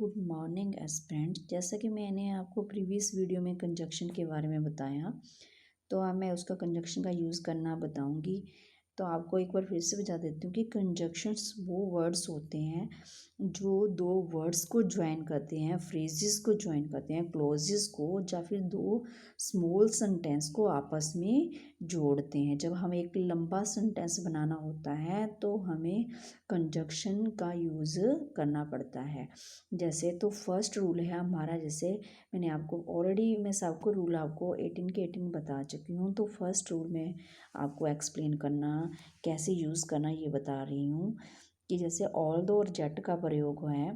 Good morning aspirant. जैसा कि मैंने आपको प्रीवियस वीडियो में कंजक्शन के बारे में बताया, तो अब मैं उसका कंजक्शन का यूज़ करना बताऊंगी। तो आपको एक बार फिर से बता देती हूँ कि कंजक्शंस वो वर्ड्स होते हैं जो दो वर्ड्स को ज्वाइन करते हैं, फ्रेजेस को ज्वाइन करते हैं, क्लोजेस को, या फिर दो स्मॉल सेंटेंस को आपस में जोड़ते हैं। जब हमें एक लंबा सेंटेंस बनाना होता है तो हमें कंजक्शन का यूज़ करना पड़ता है। जैसे तो फर्स्ट रूल है हमारा, जैसे मैंने आपको ऑलरेडी मैं सबको रूल आपको 18 के 18 बता चुकी हूँ। तो फर्स्ट रूल में आपको एक्सप्लेन करना, कैसे यूज़ करना ये बता रही हूँ कि जैसे ऑल दो और जेट का प्रयोग है,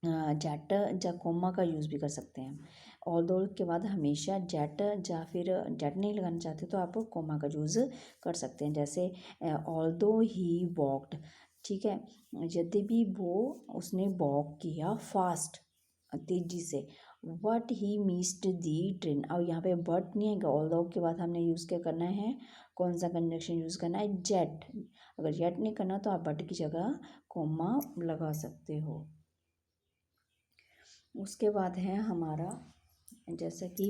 जेट या कोमा का यूज़ भी कर सकते हैं। ऑल दो के बाद हमेशा जेट, या फिर जेट नहीं लगाना चाहते तो आप कोमा का यूज़ कर सकते हैं। जैसे ऑल दो ही वॉकड, ठीक है, यद्यपि वो उसने वॉक किया फास्ट, तेजी से, but he missed the train. अब यहाँ पे बट नहीं है, ऑल दो के बाद हमने यूज़ क्या करना है, कौन सा कंजक्शन यूज़ करना है, जेट। अगर जेट नहीं करना तो आप बट की जगह कोमा लगा सकते हो। उसके बाद है हमारा, जैसे कि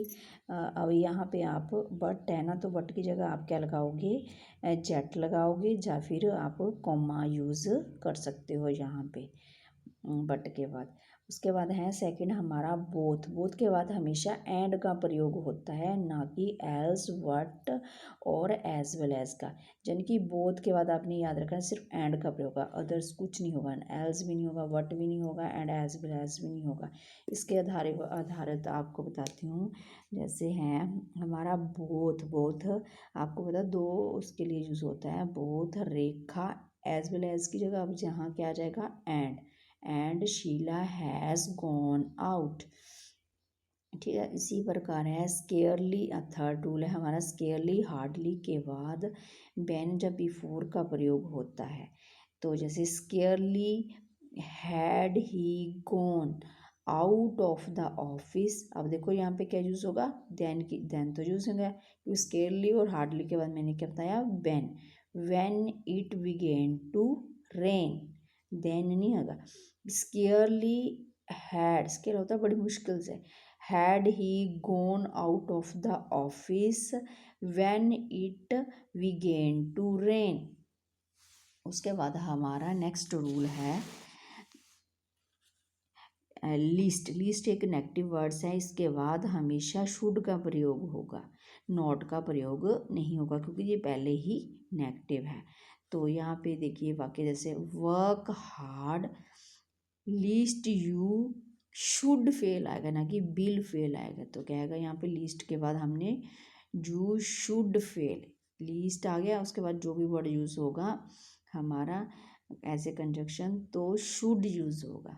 अब यहाँ पे आप बट है ना, तो बट की जगह आप क्या लगाओगे, जेट लगाओगे, या फिर आप कॉमा यूज़ कर सकते हो यहाँ पे बट के बाद। उसके बाद है सेकंड हमारा बोथ। बोथ के बाद हमेशा एंड का प्रयोग होता है, ना कि एल्स, वट और एज वेल एज का। यानी कि बोथ के बाद आपने याद रखना सिर्फ एंड का प्रयोग होगा, अदर्स कुछ नहीं होगा, एल्स भी नहीं होगा, वट भी नहीं होगा, एंड एज वेल एज भी नहीं होगा। इसके आधारित आपको बताती हूँ। जैसे है हमारा बोथ। बोथ आपको पता दो उसके लिए यूज़ होता है, both Rekha, as well as की जगह अब जहाँ क्या आ जाएगा, and Sheela has gone out. ठीक है, इसी प्रकार है स्केयरली। थर्ड रूल है हमारा, स्केयरली हार्डली के बाद व्हेन जब बिफोर का प्रयोग होता है। तो जैसे scarcely had he gone out of the office. अब देखो यहाँ पे क्या यूज़ होगा, देन तो यूज़ होगा, क्योंकि स्केयरली और हार्डली के बाद मैंने क्या बताया, when it began to rain, then नहीं होगा। स्केयरली हैड, स्केयर होता है बड़ी मुश्किल से, had he gone out of the office when it began to rain. उसके बाद हमारा नेक्स्ट रूल है लीस्ट। लीस्ट एक नेगेटिव वर्ड्स है, इसके बाद हमेशा शुड का प्रयोग होगा, नॉट का प्रयोग नहीं होगा, क्योंकि ये पहले ही नेगेटिव है। तो यहाँ पे देखिए वाक्य जैसे work hard least you should fail आएगा, ना कि बिल फेल आएगा। तो क्या आएगा यहाँ पे, लीस्ट के बाद हमने यू शुड फेल, लीस्ट आ गया, उसके बाद जो भी वर्ड यूज़ होगा हमारा एज ए कंजक्शन तो शुड यूज़ होगा।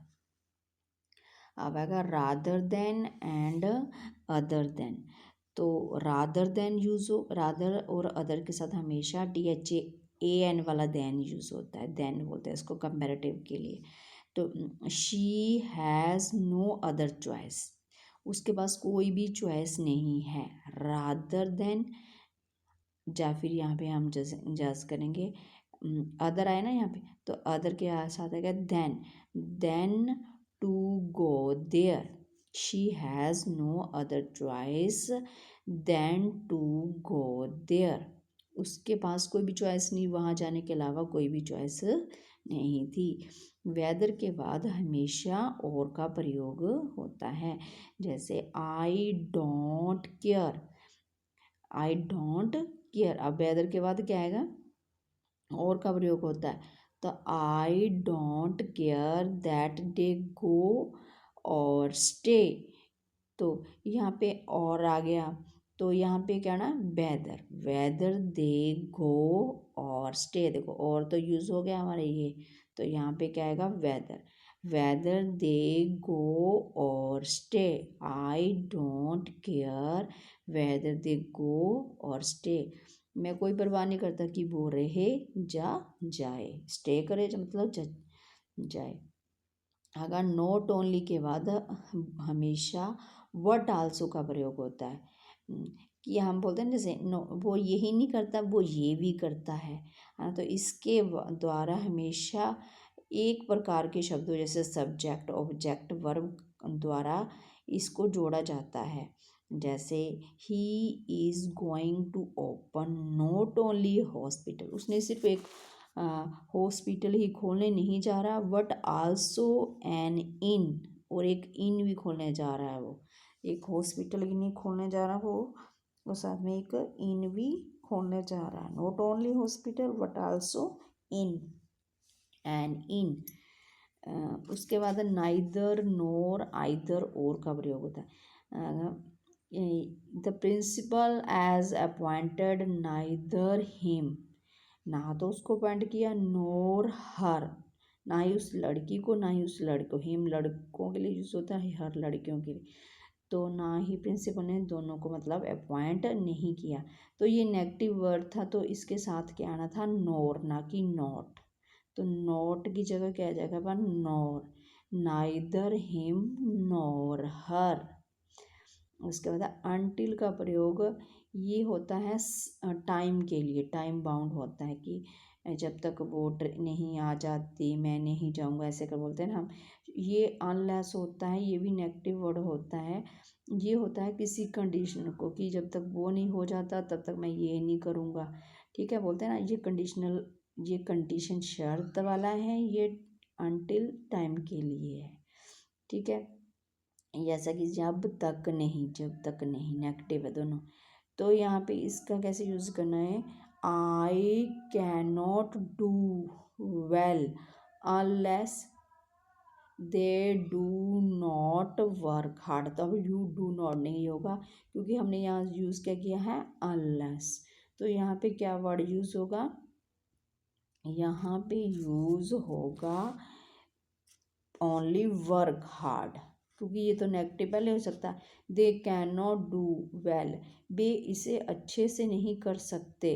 अब आएगा rather than and other than. तो रादर देन यूज़ हो, रादर और अदर के साथ हमेशा THAN वाला देन यूज़ होता है, देन बोलते हैं इसको कंपैरेटिव के लिए। तो she has no other choice, उसके पास कोई भी चॉइस नहीं है, रादर देन, या फिर यहाँ पे हम जज करेंगे अदर आए ना यहाँ पे, तो अदर के साथ आएगा than to go there, she has no other choice than to go there. उसके पास कोई भी चॉइस नहीं, वहाँ जाने के अलावा कोई भी चॉइस नहीं थी। वेदर के बाद हमेशा और का प्रयोग होता है, जैसे आई don't care, I don't care. अब वेदर के बाद क्या आएगा, और का प्रयोग होता है, तो I don't care that they go or stay. तो यहाँ पे और आ गया, तो यहाँ पे क्या ना, weather, weather they go or stay. देखो और तो यूज़ हो गया हमारे ये, तो यहाँ पे क्या आएगा, weather, weather they go or stay, I don't care whether they go or stay. मैं कोई परवाह नहीं करता कि वो रहे जा जाए, स्टे करे मतलब जाए। अगर नॉट ओनली के बाद हमेशा वट आल्सो का प्रयोग होता है, कि हम बोलते हैं जैसे नो वो यही नहीं करता, वो ये भी करता है ना, तो इसके द्वारा हमेशा एक प्रकार के शब्दों जैसे सब्जेक्ट ऑब्जेक्ट वर्ब द्वारा इसको जोड़ा जाता है। जैसे he is going to open not only hospital, उसने सिर्फ एक हॉस्पिटल ही खोलने नहीं जा रहा बट आल्सो एन इन, और एक इन भी खोलने जा रहा है। वो एक हॉस्पिटल ही नहीं खोलने जा रहा, वो साथ में एक इन भी खोलने जा रहा है। Not only hospital but also in, an inn. उसके बाद नाइदर नोर आइदर और का प्रयोग होता है। The principal as appointed neither him, ना तो उसको अपॉइंट किया नोर हर, ना ही उस लड़की को ना ही उस लड़के को। हिम लड़कों के लिए यूज होता है, हर लड़कियों के लिए। तो ना ही प्रिंसिपल ने दोनों को मतलब अपॉइंट नहीं किया। तो ये नेगेटिव वर्ड था, तो इसके साथ क्या आना था, नोर, ना कि नॉट। तो नॉट की जगह क्या आ जाएगा अपन, नोर। नाइदर हिम नोर हर। उसके बाद अनटिल का प्रयोग ये होता है टाइम के लिए, टाइम बाउंड होता है कि जब तक वो नहीं आ जाती मैं नहीं जाऊंगा, ऐसे कर बोलते हैं ना हम। ये अनलेस होता है, ये भी नेगेटिव वर्ड होता है। ये होता है किसी कंडीशन को कि जब तक वो नहीं हो जाता तब तक मैं ये नहीं करूँगा। ठीक है, बोलते हैं ना ये कंडीशनल, ये कंडीशन शर्त वाला है, ये अनटिल टाइम के लिए है। ठीक है, जैसा कि जब तक नहीं, जब तक नहीं, नेगेटिव है दोनों। तो यहाँ पे इसका कैसे यूज़ करना है, I can not do well unless they do not work hard. तो अब यू डू नॉट नहीं होगा क्योंकि हमने यहाँ यूज़ क्या किया है, अनलेस। तो यहाँ पे क्या वर्ड यूज़ होगा, यहाँ पे यूज़ होगा ओनली वर्क हार्ड, क्योंकि ये तो नेगेटिव पहले हो सकता है। They can not do well, वे इसे अच्छे से नहीं कर सकते।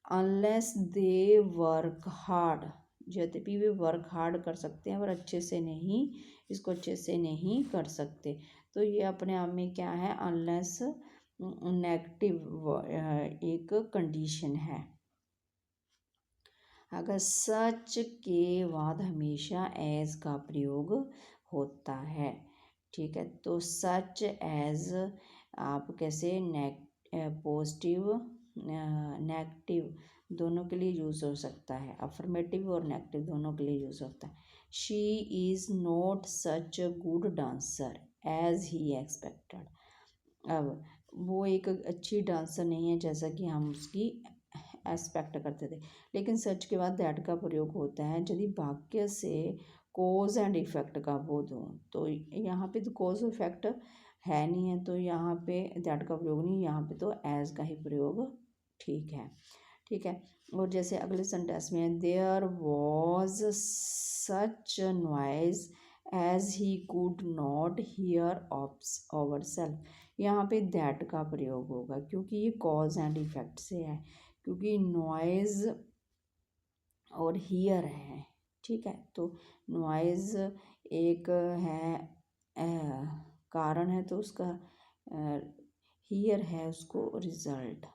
अनलेस दे वर्क हार्ड, यद्यपि वे वर्क हार्ड कर सकते हैं और अच्छे से नहीं, इसको अच्छे से नहीं कर सकते। तो ये अपने आप में क्या है, अनलेस नेगेटिव एक कंडीशन है। अगर सच के बाद हमेशा एज का प्रयोग होता है। ठीक है, तो सच एज आप कैसे पॉजिटिव नेगेटिव दोनों के लिए यूज़ हो सकता है, अफर्मेटिव और नेगेटिव दोनों के लिए यूज़ होता है। She is not such a good dancer as he expected. अब वो एक अच्छी डांसर नहीं है जैसा कि हम उसकी एक्सपेक्ट करते थे। लेकिन सच के बाद दैट का प्रयोग होता है यदि वाक्य से कोज एंड इफेक्ट का बोध हो। तो यहाँ पे तो कोज इफेक्ट है नहीं है, तो यहाँ पे दैट का प्रयोग नहीं, यहाँ पे तो एज का ही प्रयोग ठीक है। ठीक है, और जैसे अगले सेंटेंस में there was such noise as he could not hear our self. यहाँ पे दैट का प्रयोग होगा क्योंकि ये कॉज एंड इफेक्ट से है, क्योंकि नॉइज़ और हियर है। ठीक है, तो नॉइज़ एक है कारण है, तो उसका हियर है उसको रिजल्ट।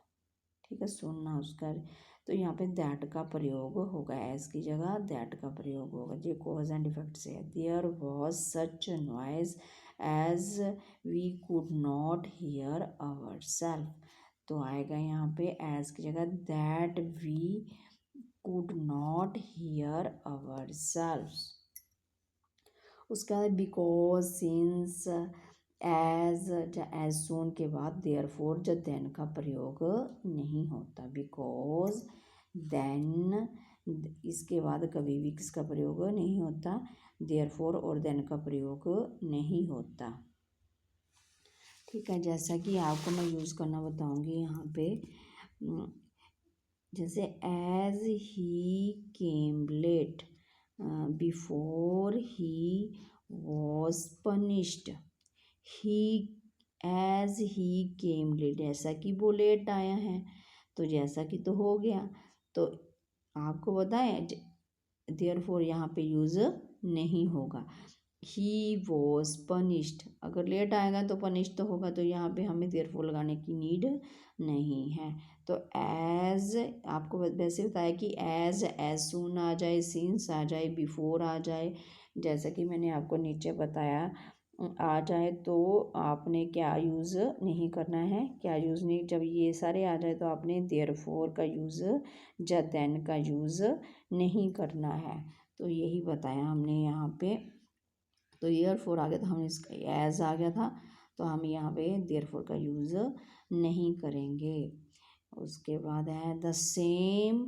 ठीक है, सुनना उसका। तो यहाँ पे दैट का प्रयोग होगा, एज की जगह दैट का प्रयोग होगा। ये कॉज एंड इफेक्ट से है। There was such noise as we could not hear our self. तो आएगा यहाँ पे एज की जगह that we could not hear our self. उसके बाद बिकॉज, सिंस, एज सून के बाद देयरफॉर जब देन का प्रयोग नहीं होता। बिकॉज, देन, इसके बाद कभी भी किसका प्रयोग नहीं होता, देयरफॉर और देन का प्रयोग नहीं होता। ठीक है, जैसा कि आपको मैं यूज़ करना बताऊंगी यहाँ पे। जैसे as he came late before he was punished, he, as he came late, जैसा कि वो लेट आया है, तो जैसा कि तो हो गया। तो आपको बताएं देयरफॉर यहाँ पे यूज़ नहीं होगा। ही वॉज पनिश्ड, अगर लेट आएगा तो पनिश तो होगा, तो यहाँ पे हमें देयरफॉर लगाने की नीड नहीं है। तो एज आपको वैसे बताया कि एज सून आ जाए, सिंस आ जाए, बिफोर आ जाए, जैसा कि मैंने आपको नीचे बताया आ जाए तो आपने क्या यूज़ नहीं करना है, क्या यूज़ नहीं, जब ये सारे आ जाए तो आपने देयरफॉर का यूज़ या देन का यूज़ नहीं करना है। तो यही बताया हमने यहाँ पे। तो ईयर आ गया, तो हम इसका एज आ गया था, तो हम यहाँ पे देयरफॉर का यूज़ नहीं करेंगे। उसके बाद है द सेम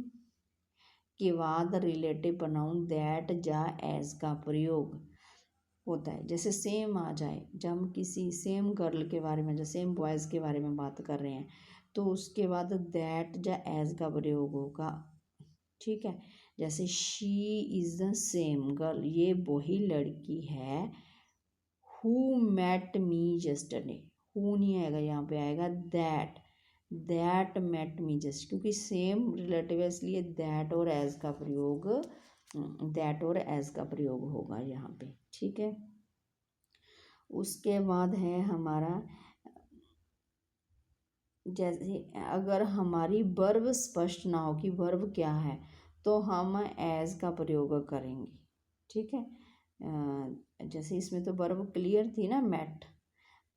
के बाद रिलेटिव प्रोनाउन दैट जा एज का प्रयोग होता है। जैसे सेम आ जाए, जब हम किसी सेम गर्ल के बारे में, जैसे सेम बॉयज़ के बारे में बात कर रहे हैं, तो उसके बाद दैट या एज का प्रयोग होगा। ठीक है, जैसे she is the same girl, ये वही लड़की है who met me yesterday, who नहीं आएगा, यहाँ पे आएगा दैट मेट मी जस्ट, क्योंकि सेम रिलेटिव है इसलिए दैट और एज का प्रयोग, दैट और एज का प्रयोग होगा यहाँ पे। ठीक है, उसके बाद है हमारा, जैसे अगर हमारी वर्ब स्पष्ट ना हो कि वर्ब क्या है, तो हम एज का प्रयोग करेंगे। ठीक है, जैसे इसमें तो वर्ब क्लियर थी ना, मेट,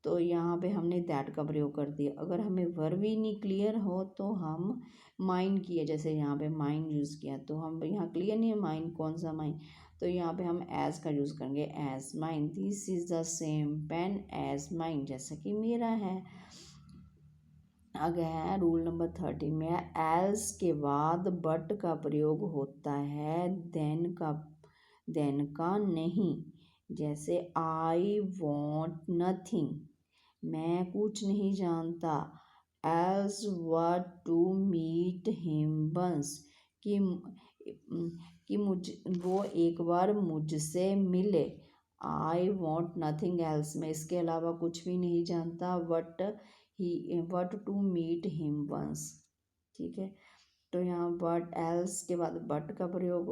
तो यहाँ पे हमने दैट का प्रयोग कर दिया। अगर हमें वर्ब ही नहीं क्लियर हो तो हम माइन किए, जैसे यहाँ पे माइन यूज़ किया, तो हम यहाँ क्लियर नहीं है माइन कौन सा माइन, तो यहाँ पे हम एज का यूज़ करेंगे, as mine, this is the same pen as mine, जैसा कि मेरा है। आगे है रूल नंबर 13 में, एल्स के बाद बट का प्रयोग होता है, देन का नहीं। जैसे आई वॉन्ट नथिंग, मैं कुछ नहीं जानता, else what to meet him once, कि वो एक बार मुझसे मिले। आई वॉन्ट नथिंग एल्स, मैं इसके अलावा कुछ भी नहीं जानता, what to meet him once. ठीक है, तो यहाँ बट एल्स के बाद बट का प्रयोग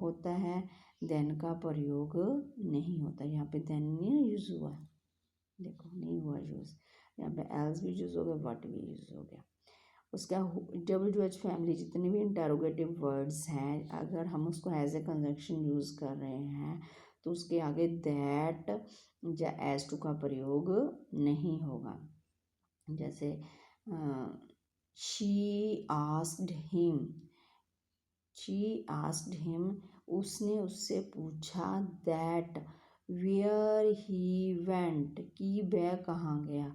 होता है, देन का प्रयोग नहीं होता। यहाँ पे देन नहीं यूज़ हुआ, देखो नहीं हुआ यूज़, यहाँ पे एल्स भी यूज़ हो गया, वट भी यूज़ हो गया। उसका WH फैमिली जितने भी इंटरोगेटिव वर्ड्स हैं, अगर हम उसको एज ए कंजंक्शन यूज़ कर रहे हैं तो उसके आगे दैट या एज टू का प्रयोग नहीं होगा। जैसे शी आस्क्ड हिम, उसने उससे पूछा, दैट वेयर ही वेंट, कि वह कहाँ गया।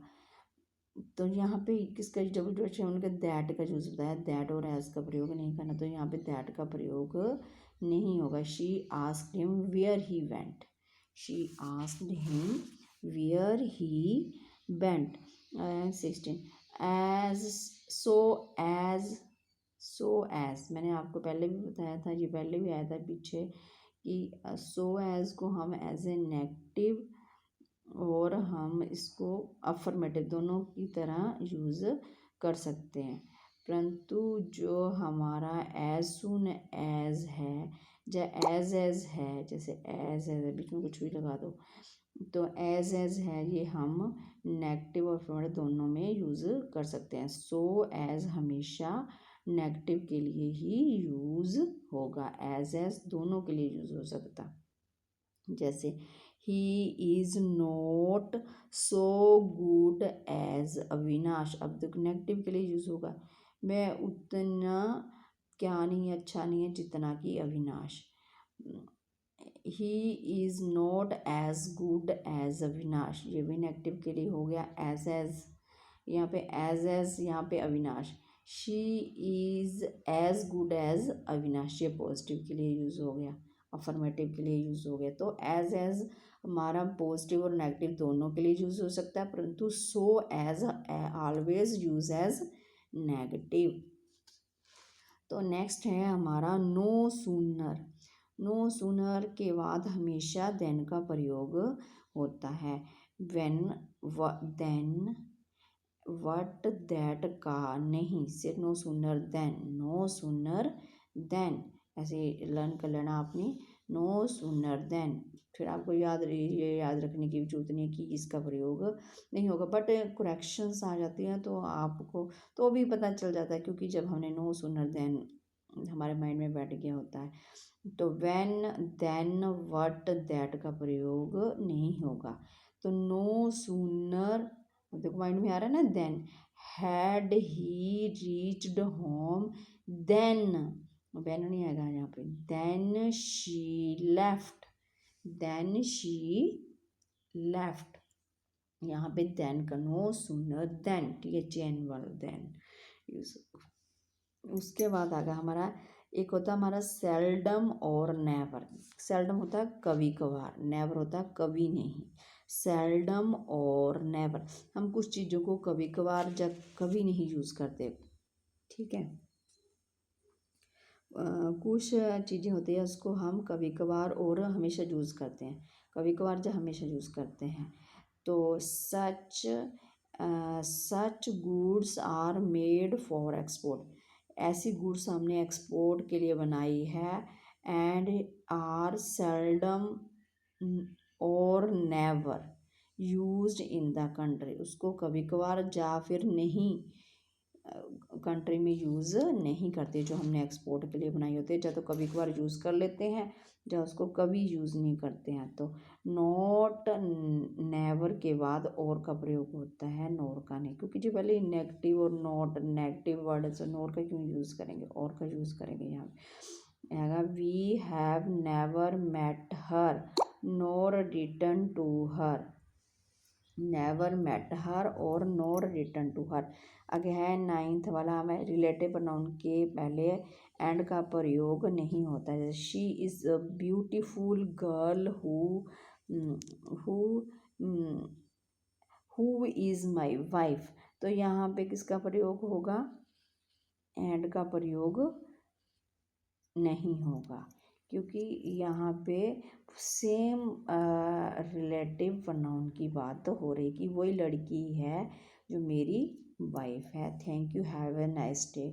तो यहाँ पे किसका WH उनका दैट का यूज़ बताया, दैट और एज का प्रयोग नहीं करना, तो यहाँ पे दैट का प्रयोग नहीं होगा। She asked him where he went, she asked him where he went. 16 as so as मैंने आपको पहले भी बताया था, ये पहले भी आया था पीछे, कि सो एज को हम एज ए नेगेटिव और हम इसको अफर्मेटिव दोनों की तरह यूज़ कर सकते हैं, परंतु जो हमारा एज सुन एज है या एज है, जैसे एज है बीच में कुछ भी लगा दो, तो एज है, ये हम नेगेटिव और अफर्मेटिव दोनों में यूज़ कर सकते हैं। सो एज हमेशा नेगेटिव के लिए ही यूज़ होगा, एज दोनों के लिए यूज़ हो सकता। जैसे he is not so good as Avinash, अब तो नेगेटिव के लिए यूज़ होगा, मैं उतना क्या नहीं, अच्छा नहीं है जितना कि Avinash. He is not as good as Avinash, ये भी नेगेटिव के लिए हो गया। एज यहाँ पे एज यहाँ पे Avinash. She is as good as Avinash, ये पॉजिटिव के लिए यूज़ हो गया, अफर्मेटिव के लिए यूज़ हो गया। तो एज हमारा पॉजिटिव और नेगेटिव दोनों के लिए यूज़ हो सकता है, परंतु so as always use as negative. तो नेक्स्ट है हमारा नो सूनर के बाद हमेशा देन का प्रयोग होता है। देन वट दैट का नहीं, सिर्फ नो सूनर देन ऐसे लर्न कर लेना आपने, नो सूनर देन। फिर आपको ये याद रखने की जरूरत नहीं है कि इसका प्रयोग नहीं होगा, बट करेक्शंस आ जाती हैं तो आपको तो भी पता चल जाता है, क्योंकि जब हमने नो सूनर देन हमारे माइंड में बैठ गया होता है। तो व्हेन, देन, व्हाट, दैट का प्रयोग नहीं होगा। तो नो सूनर, देखो माइंड में आ रहा है ना, then had he reached home, then then नहीं आएगा यहाँ पे, then she left, then she left, यहाँ पे देन का नो सूनर देन, ठीक है, चेन वाला देन यूज। उसके बाद आ गया हमारा, एक होता है हमारा सेल्डम और नेवर। सेल्डम होता है कभी कभार, नेवर होता है कभी नहीं। सेल्डम और नेवर, हम कुछ चीज़ों को कभी कभार जब कभी नहीं यूज़ करते, ठीक है। कुछ चीज़ें होती है उसको हम कभी कभार और हमेशा यूज़ करते हैं, कभी कभार जब हमेशा यूज़ करते हैं। तो such goods are made for export, ऐसी गुड्स हमने एक्सपोर्ट के लिए बनाई है। एंड आर सेल्डम और never used in the country, उसको कभी कभार या फिर नहीं कंट्री में यूज़ नहीं करते, जो हमने एक्सपोर्ट के लिए बनाई होती है, या तो कभी कभार यूज़ कर लेते हैं या उसको कभी यूज़ नहीं करते हैं। तो नॉट, नेवर के बाद और का प्रयोग होता है, नोर का नहीं, क्योंकि जो पहले नेगेटिव और नॉट नेगेटिव वर्ड है, तो नोर का क्यों यूज़ करेंगे, और का यूज़ करेंगे यहाँ पे। We have never met her nor return to her, never met her और नोर रिटर्न टू हर। आगे है 9th वाला, हमें रिलेटिव प्रोनाउन के पहले एंड का प्रयोग नहीं होता है। She is a beautiful girl who is my wife, तो यहाँ पे किसका प्रयोग होगा, एंड का प्रयोग नहीं होगा, क्योंकि यहाँ पे सेम रिलेटिव प्रोनाउन की बात हो रही कि वही लड़की है जो मेरी वाइफ है। Thank you, have a nice day.